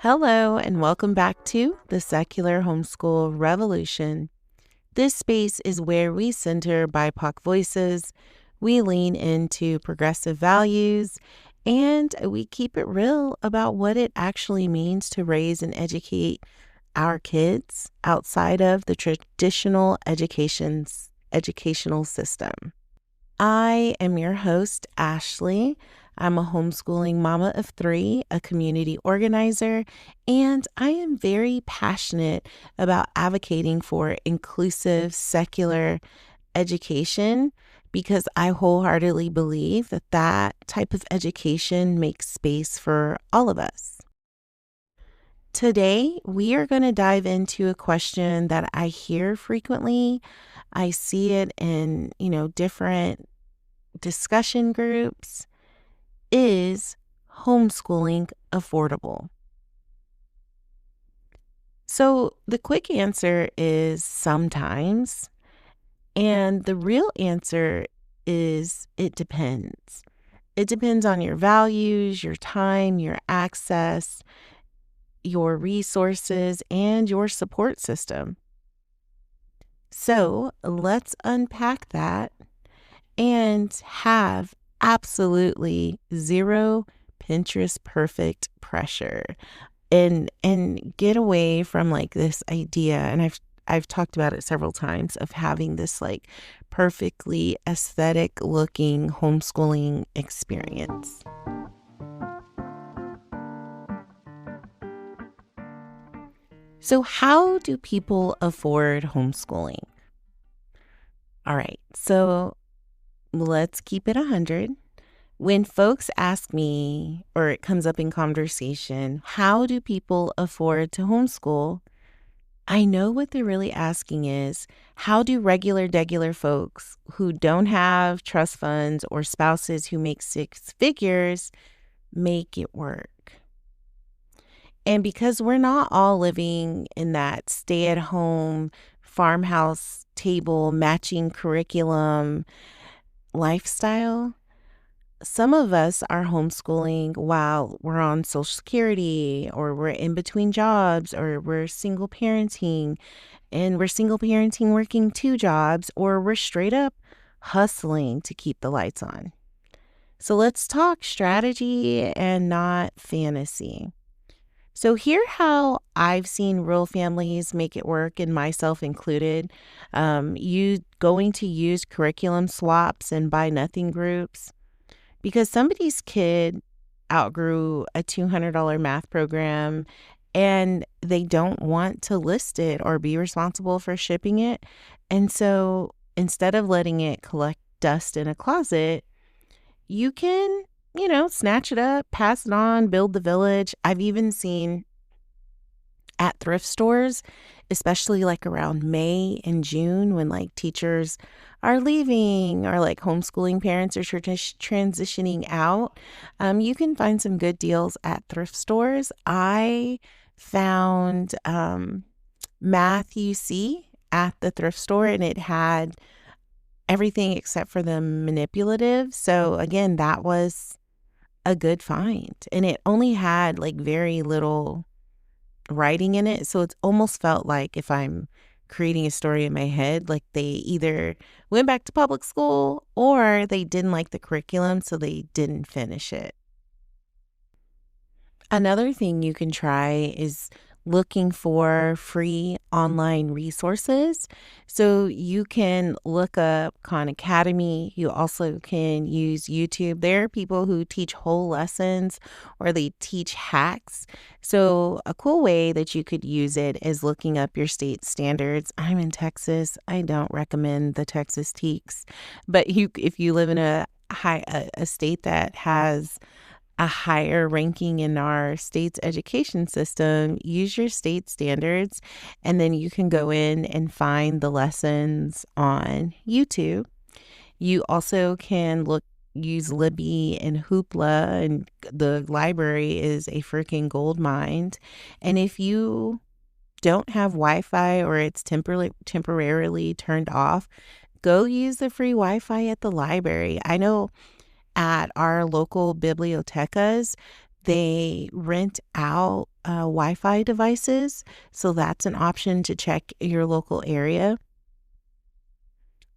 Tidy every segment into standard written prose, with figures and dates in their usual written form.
Hello, and welcome back to the Secular Homeschool Revolution. This space is where we center BIPOC voices, we lean into progressive values, and we keep it real about what it actually means to raise and educate our kids outside of the traditional educational system. I am your host, Ashley. I'm a homeschooling mama of three, a community organizer, and I am very passionate about advocating for inclusive, secular education because I wholeheartedly believe that that type of education makes space for all of us. Today, we are going to dive into a question that I hear frequently. I see it in, different discussion groups. Is homeschooling affordable? So the quick answer is sometimes, and the real answer is it depends. It depends on your values, your time, your access, your resources, and your support system. So let's unpack that and have absolutely zero Pinterest perfect pressure and get away from like this idea, and I've talked about it several times, of having this like perfectly aesthetic looking homeschooling experience. So how do people afford homeschooling? All right, so let's keep it 100. When folks ask me, or it comes up in conversation, how do people afford to homeschool? I know what they're really asking is, how do regular folks who don't have trust funds or spouses who make six figures make it work? And because we're not all living in that stay-at-home farmhouse table matching curriculum lifestyle, some of us are homeschooling while we're on Social Security, or we're in between jobs, or we're single parenting, and we're single parenting working two jobs, or we're straight up hustling to keep the lights on. So let's talk strategy and not fantasy. So here how I've seen real families make it work, and myself included. You going to use curriculum swaps and buy nothing groups. Because somebody's kid outgrew a $200 math program and they don't want to list it or be responsible for shipping it. And so instead of letting it collect dust in a closet, you can, snatch it up, pass it on, build the village. I've even seen at thrift stores, especially like around May and June when like teachers are leaving or like homeschooling parents are transitioning out, you can find some good deals at thrift stores. I found Math UC at the thrift store, and it had everything except for the manipulative. So again, that was a good find, and it only had like very little writing in it. So it's almost felt like, if I'm creating a story in my head, like they either went back to public school or they didn't like the curriculum, so they didn't finish it. Another thing you can try is looking for free online resources. So you can look up Khan Academy. You also can use YouTube. There are people who teach whole lessons or they teach hacks. So a cool way that you could use it is looking up your state standards. I'm in Texas. I don't recommend the Texas TEKS, but if you live in a state that has a higher ranking in our state's education system, use your state standards, and then you can go in and find the lessons on YouTube. You also can use Libby and Hoopla, and the library is a freaking gold mine. And if you don't have Wi-Fi or it's temporarily turned off, go use the free Wi-Fi at the library. I know at our local bibliotecas, They rent out Wi-Fi devices, so that's an option to check your local area.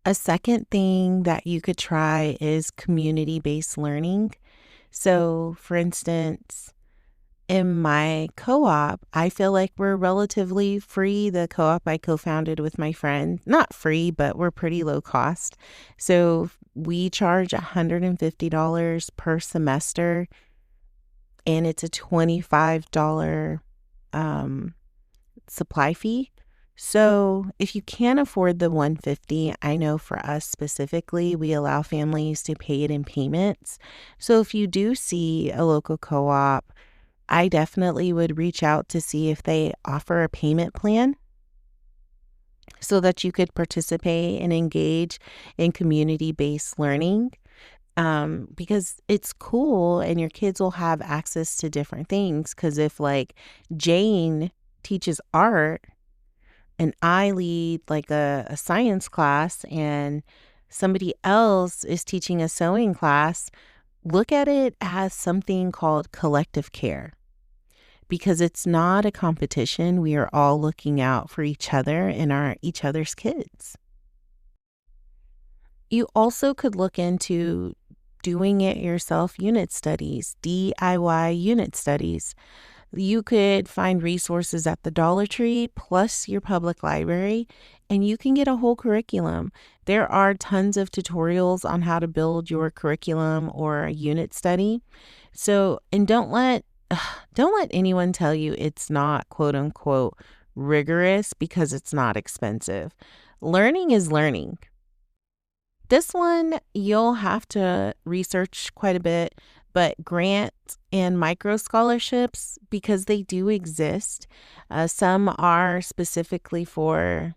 A second thing that you could try is community-based learning. So, for instance, in my co-op, I feel like we're relatively free. The co-op I co-founded with my friend, not free, but we're pretty low cost. So we charge $150 per semester, and it's a $25 supply fee. So if you can't afford the 150, I know for us specifically, we allow families to pay it in payments. So if you do see a local co-op, I definitely would reach out to see if they offer a payment plan so that you could participate and engage in community-based learning, because it's cool and your kids will have access to different things. Because if like Jane teaches art and I lead like a science class and somebody else is teaching a sewing class, look at it as something called collective care. Because it's not a competition. We are all looking out for each other and each other's kids. You also could look into doing it yourself unit studies, DIY unit studies. You could find resources at the Dollar Tree plus your public library, and you can get a whole curriculum. There are tons of tutorials on how to build your curriculum or a unit study. So, and don't let anyone tell you it's not quote unquote rigorous because it's not expensive. Learning is learning. This one, you'll have to research quite a bit, but grants and micro scholarships, because they do exist. Some are specifically for,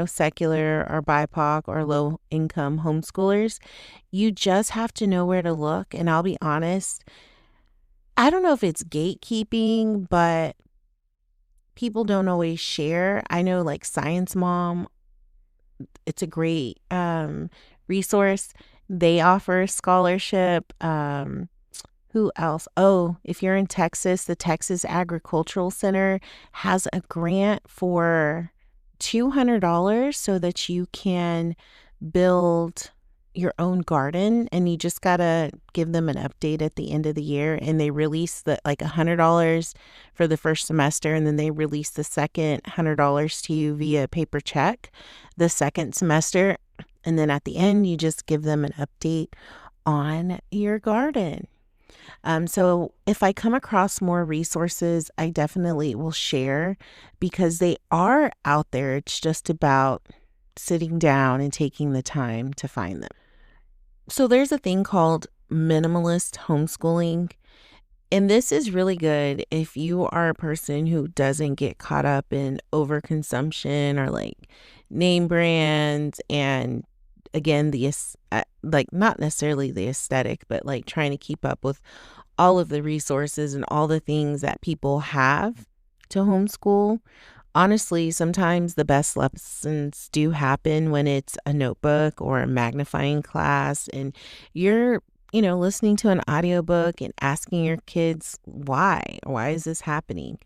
secular or BIPOC or low income homeschoolers. You just have to know where to look. And I'll be honest, I don't know if it's gatekeeping, but people don't always share. I know like Science Mom, it's a great resource. They offer a scholarship. Who else? Oh, if you're in Texas, the Texas Agricultural Center has a grant for $200 so that you can build your own garden, and you just gotta give them an update at the end of the year, and they release the like $100 for the first semester, and then they release the second $100 to you via paper check the second semester, and then at the end you just give them an update on your garden. So if I come across more resources, I definitely will share because they are out there. It's just about sitting down and taking the time to find them. So there's a thing called minimalist homeschooling. And this is really good if you are a person who doesn't get caught up in overconsumption or like name brands and again like not necessarily the aesthetic, but like trying to keep up with all of the resources and all the things that people have to homeschool. Honestly, sometimes the best lessons do happen when it's a notebook or a magnifying class and you're, listening to an audiobook and asking your kids why is this happening?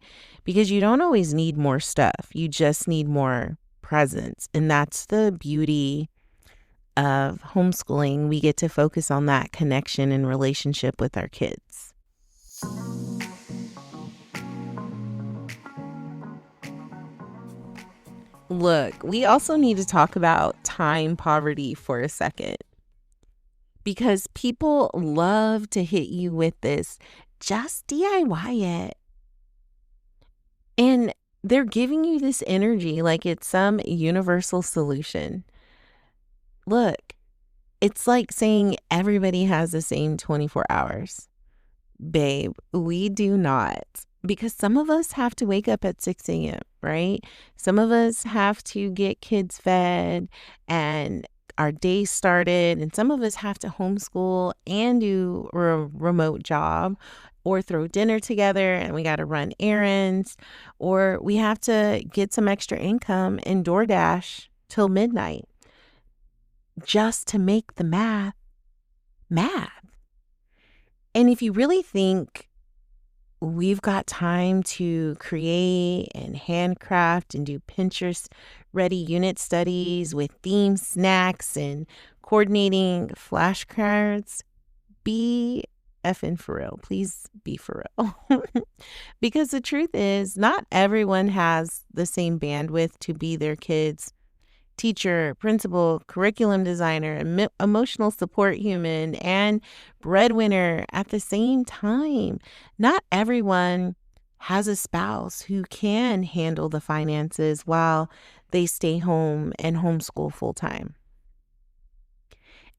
Because you don't always need more stuff. You just need more presence. And that's the beauty of homeschooling. We get to focus on that connection and relationship with our kids. Look, we also need to talk about time poverty for a second because people love to hit you with this, just DIY it. And they're giving you this energy like it's some universal solution. Look, it's like saying everybody has the same 24 hours. Babe, we do not. Because some of us have to wake up at 6 a.m., right? Some of us have to get kids fed and our day started. And some of us have to homeschool and do a remote job or throw dinner together and we got to run errands, or we have to get some extra income and DoorDash till midnight just to make the math. And if you really think we've got time to create and handcraft and do Pinterest ready unit studies with theme snacks and coordinating flashcards. Be effing for real. Please be for real. Because the truth is, not everyone has the same bandwidth to be their kids' teacher, principal, curriculum designer, emotional support human, and breadwinner at the same time. Not everyone has a spouse who can handle the finances while they stay home and homeschool full time.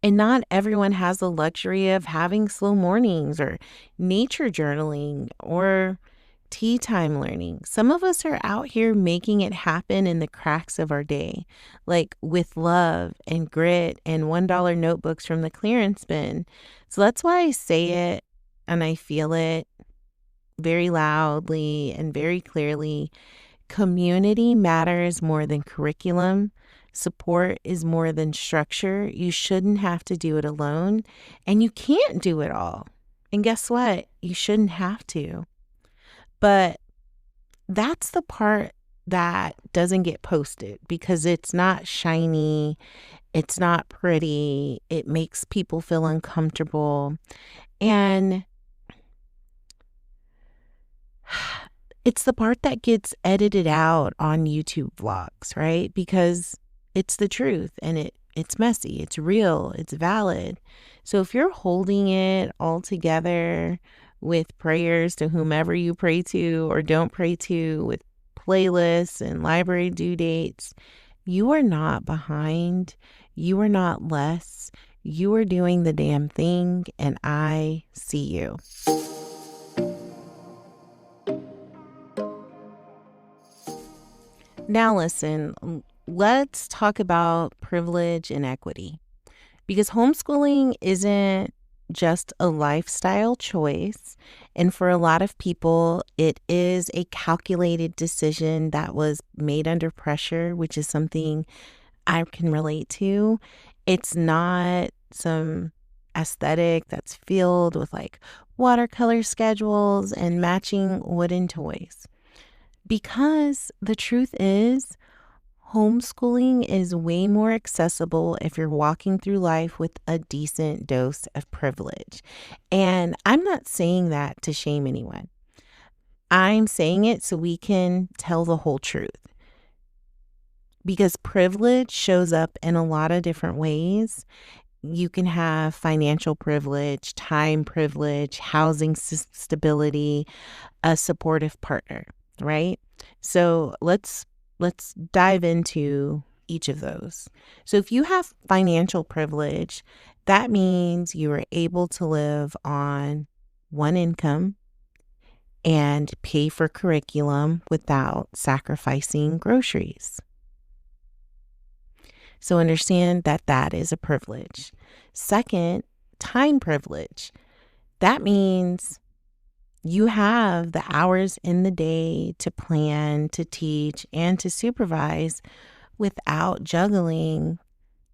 And not everyone has the luxury of having slow mornings or nature journaling or tea time learning. Some of us are out here making it happen in the cracks of our day, like with love and grit and $1 notebooks from the clearance bin. So that's why I say it and I feel it very loudly and very clearly. Community matters more than curriculum. Support is more than structure. You shouldn't have to do it alone, and you can't do it all. And guess what? You shouldn't have to. But that's the part that doesn't get posted because it's not shiny, it's not pretty, it makes people feel uncomfortable. And it's the part that gets edited out on YouTube vlogs, right? Because it's the truth and it's messy, it's real, it's valid. So if you're holding it all together with prayers to whomever you pray to or don't pray to, with playlists and library due dates, you are not behind. You are not less. You are doing the damn thing, and I see you. Now listen, let's talk about privilege and equity, because homeschooling isn't just a lifestyle choice. And for a lot of people, it is a calculated decision that was made under pressure, which is something I can relate to. It's not some aesthetic that's filled with like watercolor schedules and matching wooden toys. Because the truth is, homeschooling is way more accessible if you're walking through life with a decent dose of privilege. And I'm not saying that to shame anyone. I'm saying it so we can tell the whole truth. Because privilege shows up in a lot of different ways. You can have financial privilege, time privilege, housing stability, a supportive partner, right? So let's dive into each of those. So if you have financial privilege, that means you are able to live on one income and pay for curriculum without sacrificing groceries. So understand that that is a privilege. Second, time privilege. That means you have the hours in the day to plan, to teach, and to supervise without juggling,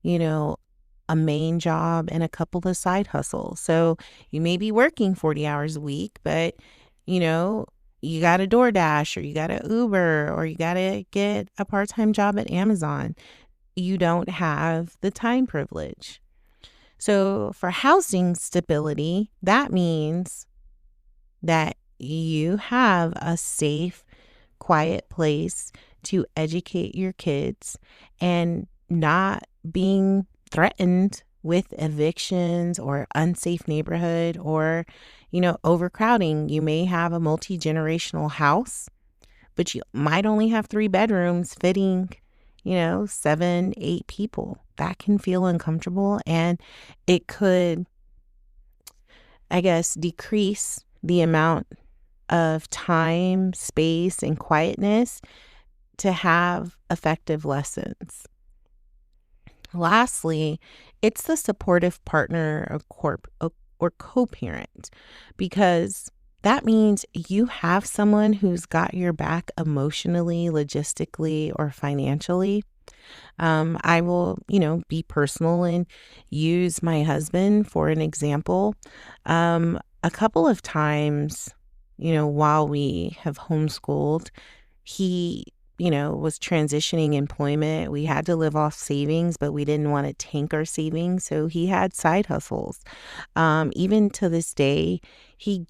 a main job and a couple of side hustles. So you may be working 40 hours a week, but, you got a DoorDash or you got a Uber or you got to get a part-time job at Amazon. You don't have the time privilege. So for housing stability, that means that you have a safe, quiet place to educate your kids and not being threatened with evictions or unsafe neighborhood or, overcrowding. You may have a multi-generational house, but you might only have 3 bedrooms fitting 7, 8 people. That can feel uncomfortable, and it could, decrease the amount of time, space, and quietness to have effective lessons. Lastly, it's the supportive partner or co-parent, because that means you have someone who's got your back emotionally, logistically, or financially. I will, be personal and use my husband for an example. A couple of times while we have homeschooled, he, was transitioning employment. We had to live off savings, but we didn't want to tank our savings. So he had side hustles. Even to this day, he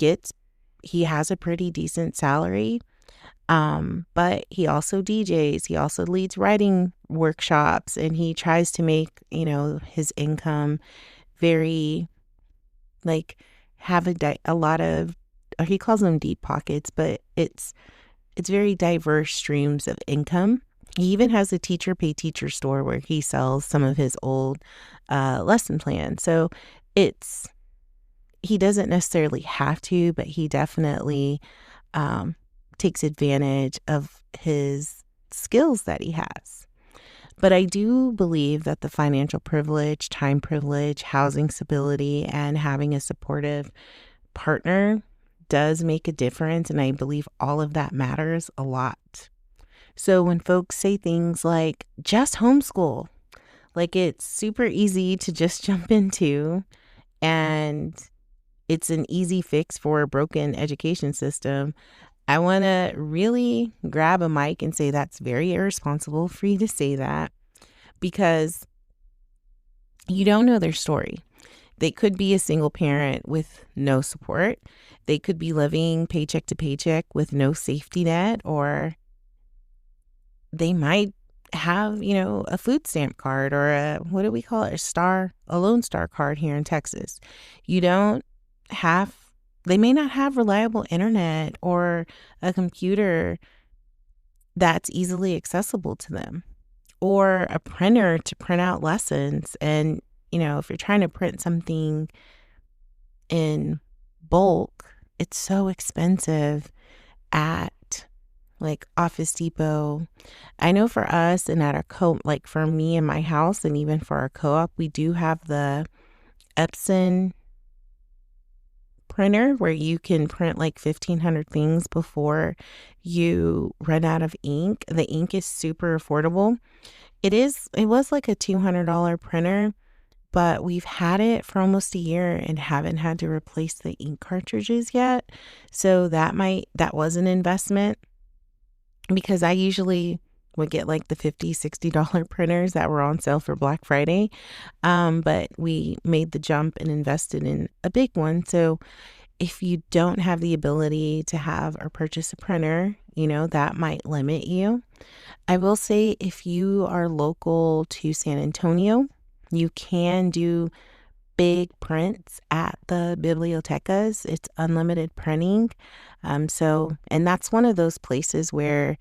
has a pretty decent salary. But he also DJs, he also leads writing workshops, and he tries to make, his income very, like, have a lot of, he calls them deep pockets, but it's very diverse streams of income. He even has a teacher pay teacher store where he sells some of his old lesson plans. So he doesn't necessarily have to, but he definitely takes advantage of his skills that he has. But I do believe that the financial privilege, time privilege, housing stability, and having a supportive partner does make a difference. And I believe all of that matters a lot. So when folks say things like, just homeschool, like it's super easy to just jump into, and it's an easy fix for a broken education system, I want to really grab a mic and say that's very irresponsible for you to say that, because you don't know their story. They could be a single parent with no support. They could be living paycheck to paycheck with no safety net, or they might have, a food stamp card, or what do we call it? A Lone Star card here in Texas. They may not have reliable internet or a computer that's easily accessible to them, or a printer to print out lessons. And, if you're trying to print something in bulk, it's so expensive at like Office Depot. I know for us and at our like for me and my house, and even for our co-op, we do have the Epson printer where you can print like 1,500 things before you run out of ink. The ink is super affordable. It was like a $200 printer, but we've had it for almost a year and haven't had to replace the ink cartridges yet. So that was an investment, because I usually would get like the $50, $60 printers that were on sale for Black Friday. But we made the jump and invested in a big one. So if you don't have the ability to have or purchase a printer, that might limit you. I will say, if you are local to San Antonio, you can do big prints at the bibliotecas. It's unlimited printing. And that's one of those places where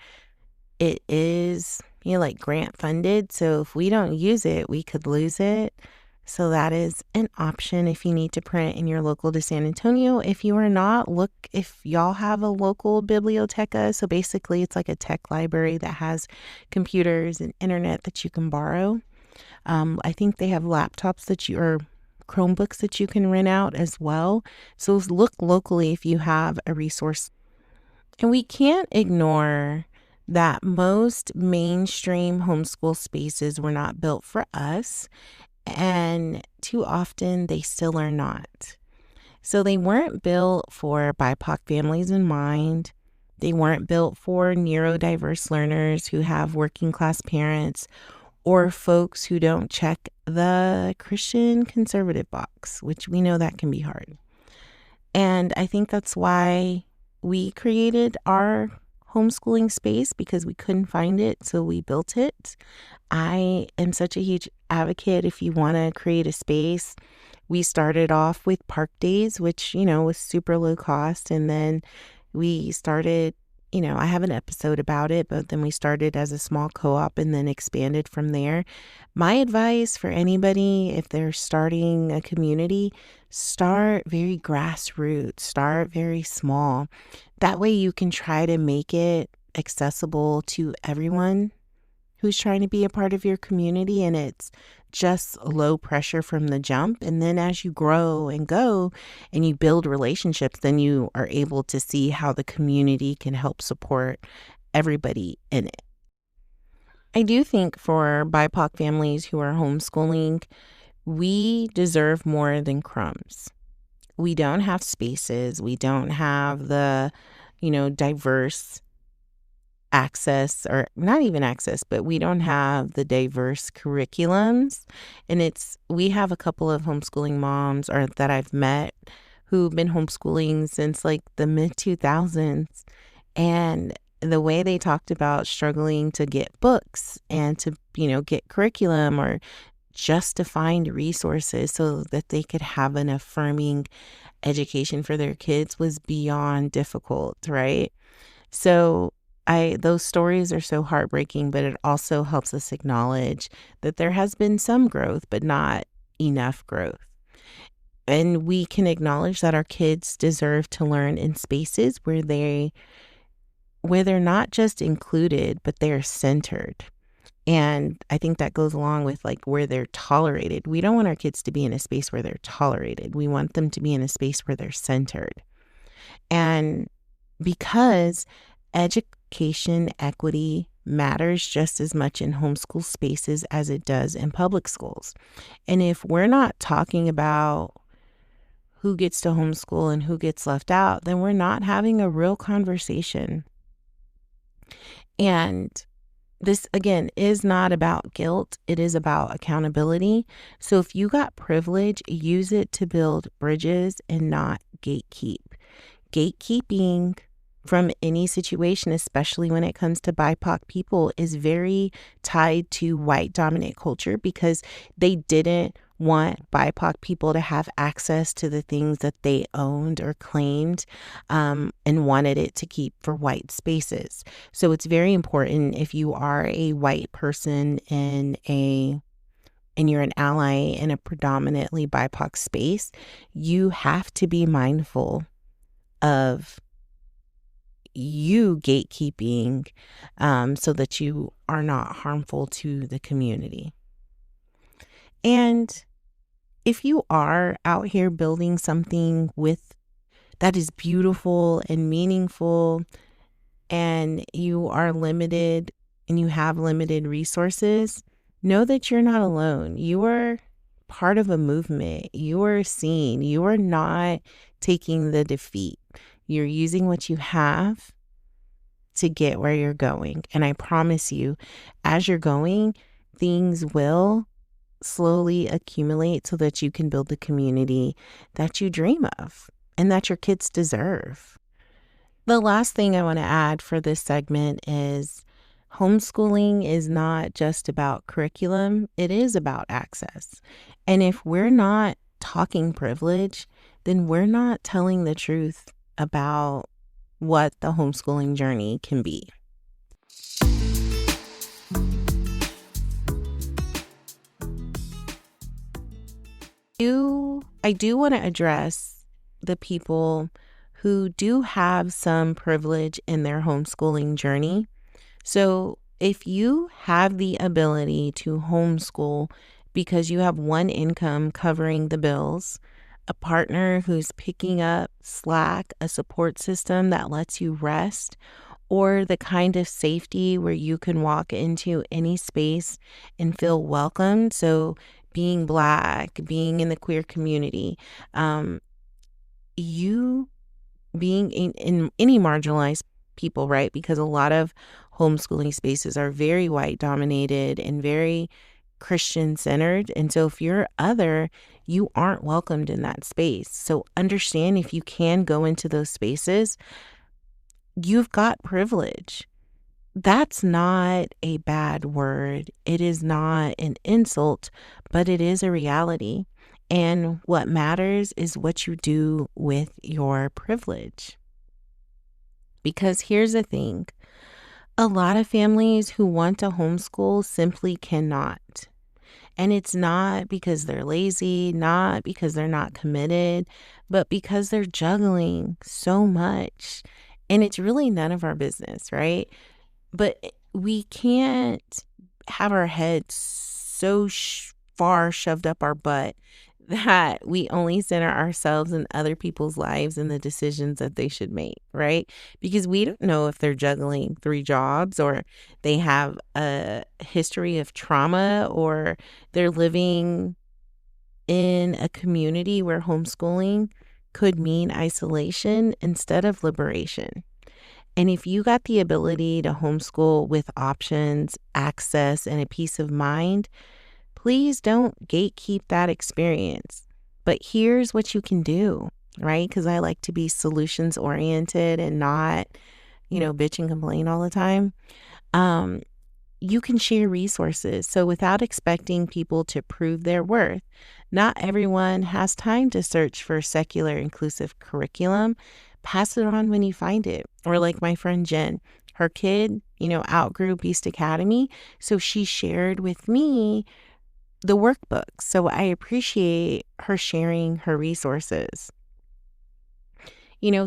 it is, like grant funded. So if we don't use it, we could lose it. So that is an option if you need to print in your local to San Antonio. If you are not, look if y'all have a local biblioteca. So basically it's like a tech library that has computers and internet that you can borrow. I think they have laptops or Chromebooks that you can rent out as well. So look locally if you have a resource. And we can't ignore that most mainstream homeschool spaces were not built for us, and too often they still are not. So they weren't built for BIPOC families in mind. They weren't built for neurodiverse learners who have working class parents, or folks who don't check the Christian conservative box, which we know that can be hard. And I think that's why we created our homeschooling space, because we couldn't find it, so we built it. I am such a huge advocate if you want to create a space. We started off with park days, which, was super low cost. And then we started, I have an episode about it, but then we started as a small co-op and then expanded from there. My advice for anybody, if they're starting a community, start very grassroots, start very small. That way you can try to make it accessible to everyone who's trying to be a part of your community, and it's just low pressure from the jump. And then as you grow and go and you build relationships, then you are able to see how the community can help support everybody in it. I do think for BIPOC families who are homeschooling, we deserve more than crumbs. we don't have spaces. We don't have the, diverse access, or not even access, but we don't have the diverse curriculums. And we have a couple of homeschooling moms or that I've met who've been homeschooling since like the mid 2000s. And the way they talked about struggling to get books and to, get curriculum or just to find resources so that they could have an affirming education for their kids was beyond difficult, right? So those stories are so heartbreaking, but it also helps us acknowledge that there has been some growth, but not enough growth. And we can acknowledge that our kids deserve to learn in spaces where they're not just included, but they're centered. And I think that goes along with like where they're tolerated. We don't want our kids to be in a space where they're tolerated. We want them to be in a space where they're centered. And because education equity matters just as much in homeschool spaces as it does in public schools. And if we're not talking about who gets to homeschool and who gets left out, then we're not having a real conversation. And this, again, is not about guilt. It is about accountability. So if you got privilege, use it to build bridges and not gatekeep. Gatekeeping from any situation, especially when it comes to BIPOC people, is very tied to white dominant culture because they didn't want BIPOC people to have access to the things that they owned or claimed and wanted it to keep for white spaces. So it's very important if you are a white person and you're an ally in a predominantly BIPOC space, you have to be mindful of you gatekeeping so that you are not harmful to the community. And if you are out here building something that is beautiful and meaningful, and you are limited and you have limited resources, know that you're not alone. You are part of a movement. You are seen. You are not taking the defeat. You're using what you have to get where you're going. And I promise you, as you're going, things will slowly accumulate so that you can build the community that you dream of and that your kids deserve. The last thing I want to add for this segment is homeschooling is not just about curriculum. It is about access. And if we're not talking privilege, then we're not telling the truth about what the homeschooling journey can be. I do want to address the people who do have some privilege in their homeschooling journey. So if you have the ability to homeschool because you have one income covering the bills, a partner who's picking up slack, a support system that lets you rest, or the kind of safety where you can walk into any space and feel welcomed. So being Black, being in the queer community, you being in any marginalized people, right? Because a lot of homeschooling spaces are very white dominated and very Christian centered. And so if you're other, you aren't welcomed in that space. So understand, if you can go into those spaces, you've got privilege. That's not a bad word. It is not an insult, but it is a reality. And what matters is what you do with your privilege. Because here's the thing, a lot of families who want to homeschool simply cannot. And it's not because they're lazy, not because they're not committed, but because they're juggling so much. And it's really none of our business, right? But we can't have our heads so far shoved up our butt that we only center ourselves and other people's lives and the decisions that they should make, right? Because we don't know if they're juggling 3 jobs, or they have a history of trauma, or they're living in a community where homeschooling could mean isolation instead of liberation. And if you got the ability to homeschool with options, access, and a peace of mind, please don't gatekeep that experience. But here's what you can do, right? Because I like to be solutions oriented and not, bitch and complain all the time. Um, you can share resources. So without expecting people to prove their worth, not everyone has time to search for secular inclusive curriculum. Pass it on when you find it. Or like my friend Jen, her kid, outgrew Beast Academy. So she shared with me the workbooks. So I appreciate her sharing her resources.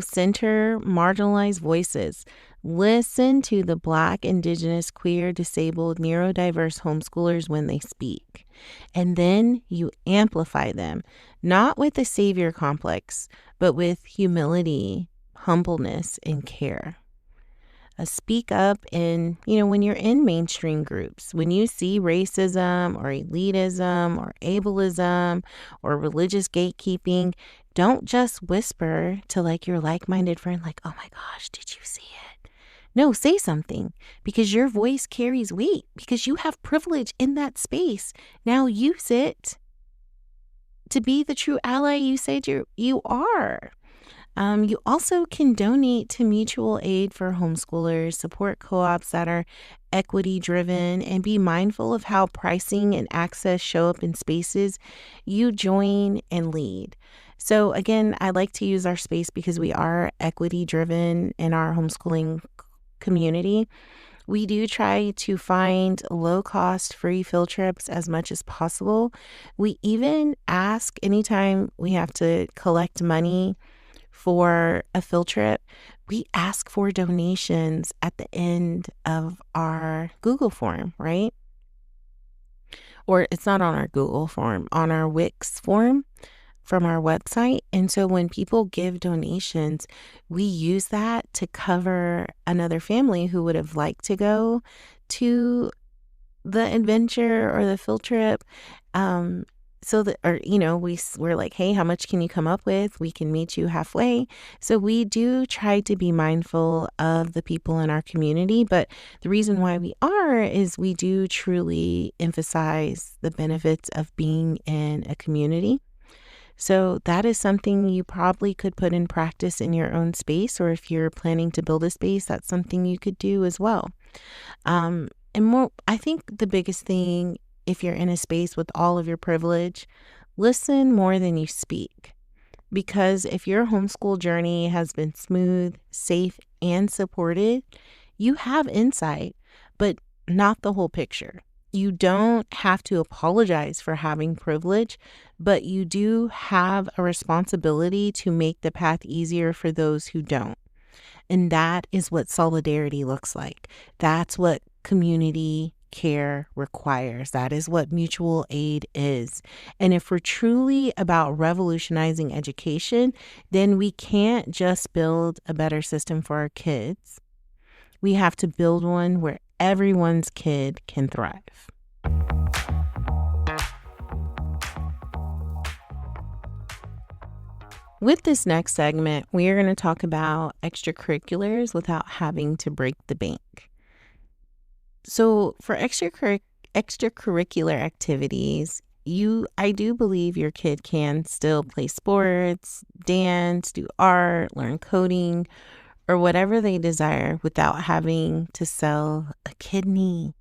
Center marginalized voices. Listen to the Black, Indigenous, queer, disabled, neurodiverse homeschoolers when they speak. And then you amplify them, not with a savior complex, but with humility, humbleness, and care. Speak up when you're in mainstream groups, when you see racism or elitism or ableism or religious gatekeeping, don't just whisper to your like-minded friend, oh my gosh, did you see it? No, say something, because your voice carries weight, because you have privilege in that space. Now use it to be the true ally you said you are. You also can donate to mutual aid for homeschoolers, support co-ops that are equity driven, and be mindful of how pricing and access show up in spaces you join and lead. So again, I like to use our space because we are equity driven in our homeschooling community. We do try to find low-cost free field trips as much as possible. We even ask anytime we have to collect money for a field trip, we ask for donations at the end of our Google form, right? Or it's not on our Google form, on our Wix form from our website. And so when people give donations, we use that to cover another family who would have liked to go to the adventure or the field trip. We're like, hey, how much can you come up with? We can meet you halfway. So we do try to be mindful of the people in our community. But the reason why we are is we do truly emphasize the benefits of being in a community. So that is something you probably could put in practice in your own space, or if you're planning to build a space, that's something you could do as well. I think the biggest thing, if you're in a space with all of your privilege, listen more than you speak. Because if your homeschool journey has been smooth, safe, and supported, you have insight, but not the whole picture. You don't have to apologize for having privilege, but you do have a responsibility to make the path easier for those who don't. And that is what solidarity looks like. That's what community care requires. That is what mutual aid is. And if we're truly about revolutionizing education, then we can't just build a better system for our kids. We have to build one where everyone's kid can thrive. With this next segment, we are going to talk about extracurriculars without having to break the bank. So for extracurricular activities, I do believe your kid can still play sports, dance, do art, learn coding, or whatever they desire without having to sell a kidney.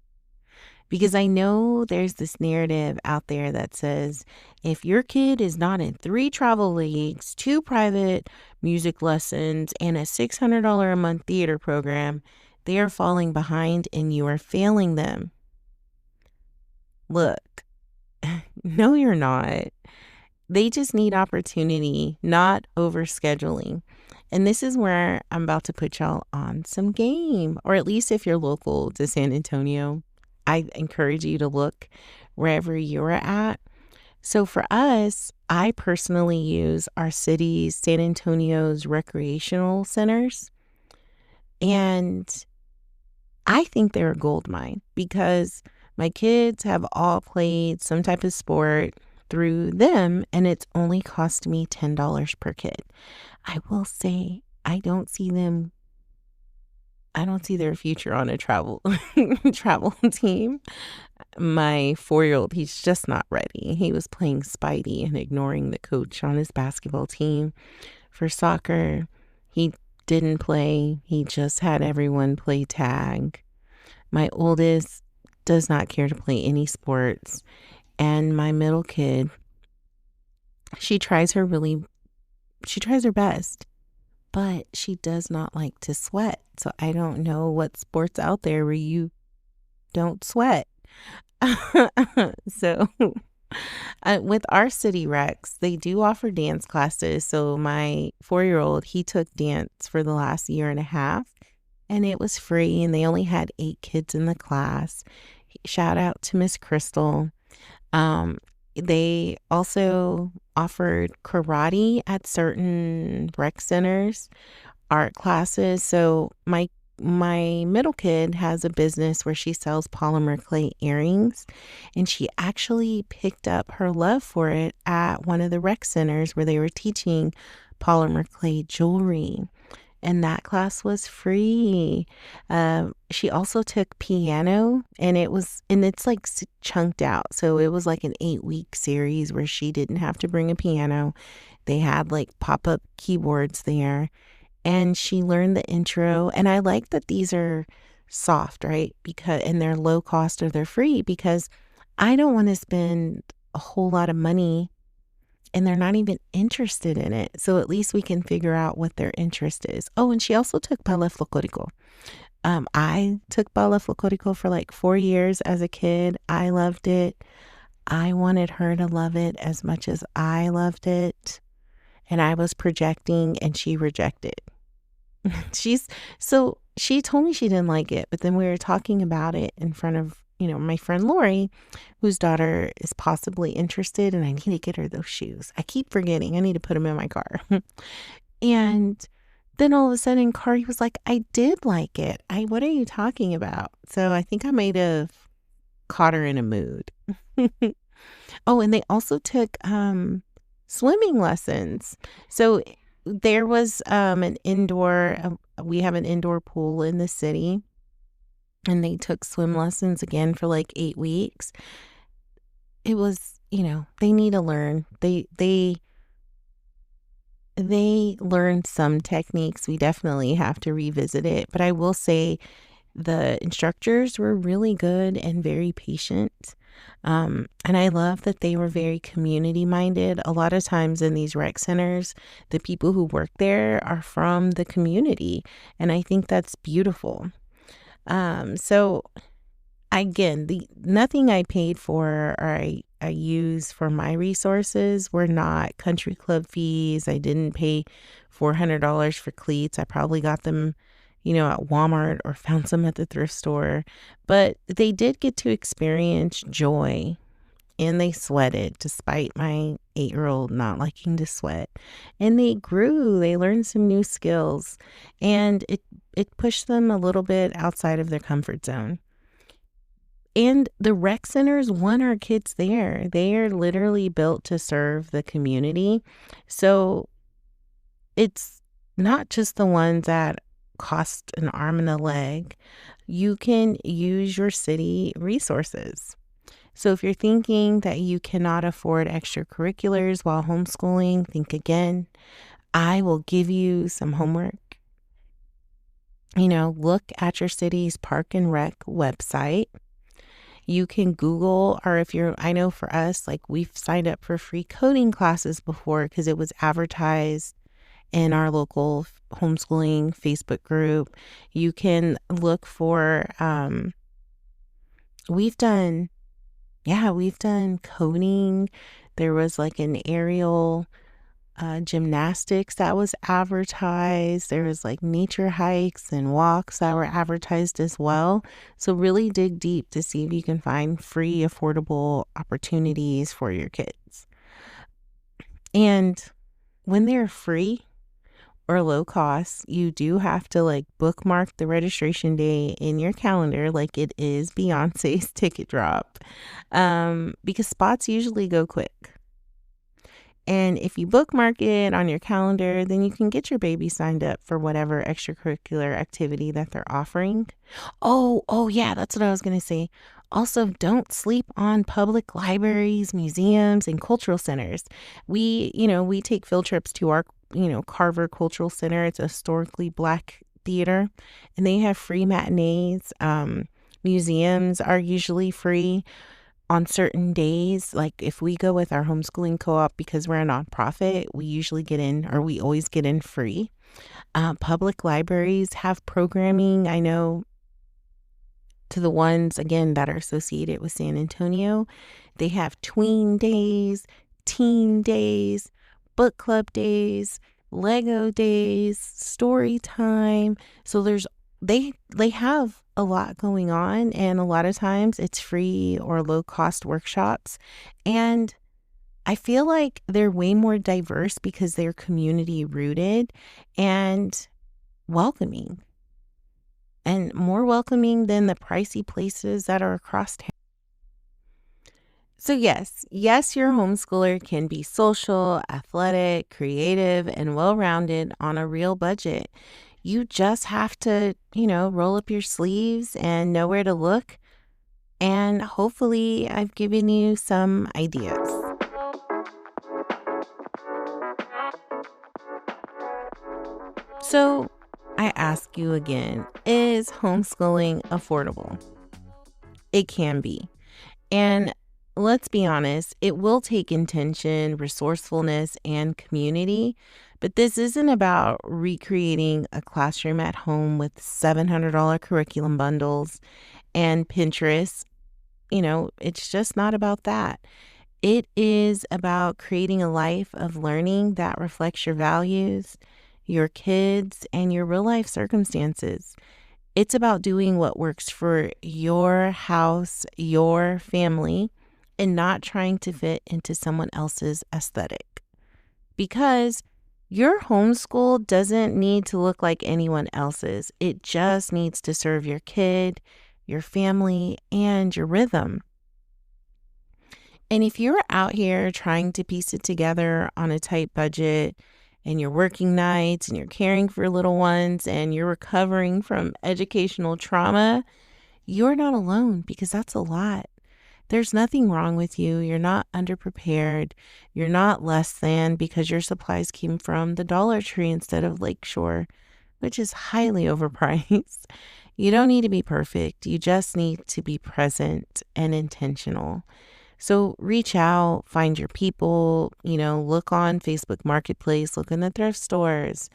Because I know there's this narrative out there that says if your kid is not in 3 travel leagues, 2 private music lessons, and a $600 a month theater program, they are falling behind and you are failing them. Look, no, you're not. They just need opportunity, not overscheduling. And this is where I'm about to put y'all on some game, or at least if you're local to San Antonio, I encourage you to look wherever you're at. So for us, I personally use our city's, San Antonio's recreational centers. And I think they're a gold mine because my kids have all played some type of sport. through them, and it's only cost me $10 per kid. I will say I don't see their future on a travel travel team. My 4-year-old, he's just not ready. He was playing Spidey and ignoring the coach on his basketball team. For soccer, he didn't play. He just had everyone play tag. My oldest does not care to play any sports. And my middle kid, she tries her best, but she does not like to sweat. So I don't know what sports out there where you don't sweat. So with our city recs, they do offer dance classes. So my 4-year-old, he took dance for the last year and a half, and it was free, and they only had 8 kids in the class. Shout out to Miss Crystal. They also offered karate at certain rec centers, art classes. So my middle kid has a business where she sells polymer clay earrings, and she actually picked up her love for it at one of the rec centers where they were teaching polymer clay jewelry. And that class was free. She also took piano, and it's like chunked out. So it was like an 8-week series where she didn't have to bring a piano. They had like pop-up keyboards there, and she learned the intro. And I like that these are soft, right? And they're low cost or they're free, because I don't want to spend a whole lot of money and they're not even interested in it. So at least we can figure out what their interest is. Oh, and she also took ballet folklorico. I took ballet folklorico for like 4 years as a kid. I loved it. I wanted her to love it as much as I loved it. And I was projecting, and she rejected. She told me she didn't like it, but then we were talking about it in front of my friend Lori, whose daughter is possibly interested, and I need to get her those shoes. I keep forgetting. I need to put them in my car. And then all of a sudden, Kari was like, I did like it. What are you talking about? So I think I might have caught her in a mood. Oh, and they also took swimming lessons. So there was we have an indoor pool in the city. And they took swim lessons again for like 8 weeks. It was, they need to learn. They learned some techniques. We definitely have to revisit it. But I will say the instructors were really good and very patient. And I love that they were very community minded. A lot of times in these rec centers, the people who work there are from the community. And I think that's beautiful. So again, nothing I paid for or I use for my resources were not country club fees. I didn't pay $400 for cleats. I probably got them, at Walmart or found some at the thrift store, but they did get to experience joy, and they sweated despite my 8-year-old not liking to sweat, and they grew. They learned some new skills, and it pushed them a little bit outside of their comfort zone. And the rec centers want our kids there. They are literally built to serve the community. So it's not just the ones that cost an arm and a leg. You can use your city resources. So if you're thinking that you cannot afford extracurriculars while homeschooling, think again. I will give you some homework. Look at your city's park and rec website. You can Google, or I know for us, like we've signed up for free coding classes before because it was advertised in our local homeschooling Facebook group. You can look for, we've done coding. There was like an aerial gymnastics that was advertised. There was like nature hikes and walks that were advertised as well. So really dig deep to see if you can find free, affordable opportunities for your kids. And when they're free or low cost, you do have to like bookmark the registration day in your calendar like it is Beyonce's ticket drop, because spots usually go quick. And if you bookmark it on your calendar, then you can get your baby signed up for whatever extracurricular activity that they're offering. Oh yeah, that's what I was going to say. Also, don't sleep on public libraries, museums, and cultural centers. We take field trips to our, Carver Cultural Center. It's a historically Black theater, and they have free matinees. Museums are usually free on certain days. Like if we go with our homeschooling co-op, because we're a nonprofit, we always get in free. Public libraries have programming. I know, to the ones, again, that are associated with San Antonio, they have tween days, teen days, book club days, Lego days, story time. So they have a lot going on, and a lot of times it's free or low cost workshops. And I feel like they're way more diverse because they're community rooted and welcoming, and more welcoming than the pricey places that are across town. So yes, your homeschooler can be social, athletic, creative, and well-rounded on a real budget. You just have to, roll up your sleeves and know where to look. And hopefully I've given you some ideas. So I ask you again, is homeschooling affordable? It can be. And let's be honest, it will take intention, resourcefulness, and community. But this isn't about recreating a classroom at home with $700 curriculum bundles and Pinterest. It's just not about that. It is about creating a life of learning that reflects your values, your kids, and your real life circumstances. It's about doing what works for your house, your family, and not trying to fit into someone else's aesthetic. Because your homeschool doesn't need to look like anyone else's. It just needs to serve your kid, your family, and your rhythm. And if you're out here trying to piece it together on a tight budget, and you're working nights, and you're caring for little ones, and you're recovering from educational trauma, you're not alone, because that's a lot. There's nothing wrong with you. You're not underprepared. You're not less than because your supplies came from the Dollar Tree instead of Lakeshore, which is highly overpriced. You don't need to be perfect. You just need to be present and intentional. So reach out, find your people, look on Facebook Marketplace, look in the thrift stores,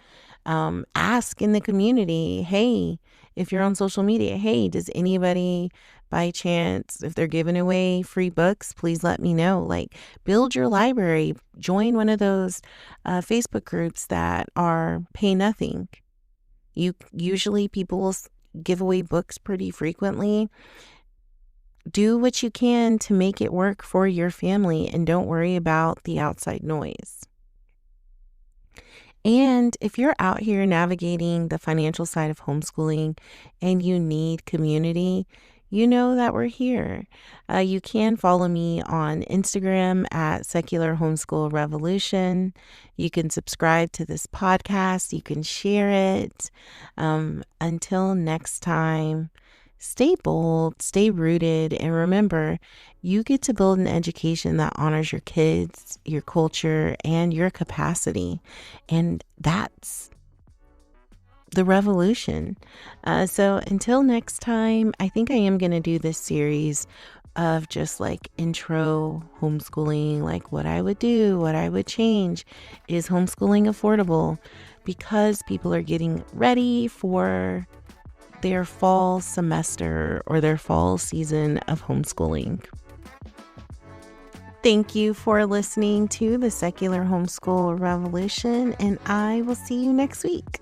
ask in the community, hey, if you're on social media, hey, does anybody by chance, if they're giving away free books, please let me know. Build your library, join one of those Facebook groups that are pay nothing. Usually people will give away books pretty frequently. Do what you can to make it work for your family, and don't worry about the outside noise. And if you're out here navigating the financial side of homeschooling and you need community, you know that we're here. You can follow me on Instagram at Secular Homeschool Revolution. You can subscribe to this podcast. You can share it. Until next time, stay bold, stay rooted, and remember, you get to build an education that honors your kids, your culture, and your capacity. And that's the revolution. So until next time, I think I am going to do this series of just intro homeschooling, what I would do, what I would change. Is homeschooling affordable? Because people are getting ready for their fall semester or their fall season of homeschooling. Thank you for listening to the Secular Homeschool Revolution, and I will see you next week.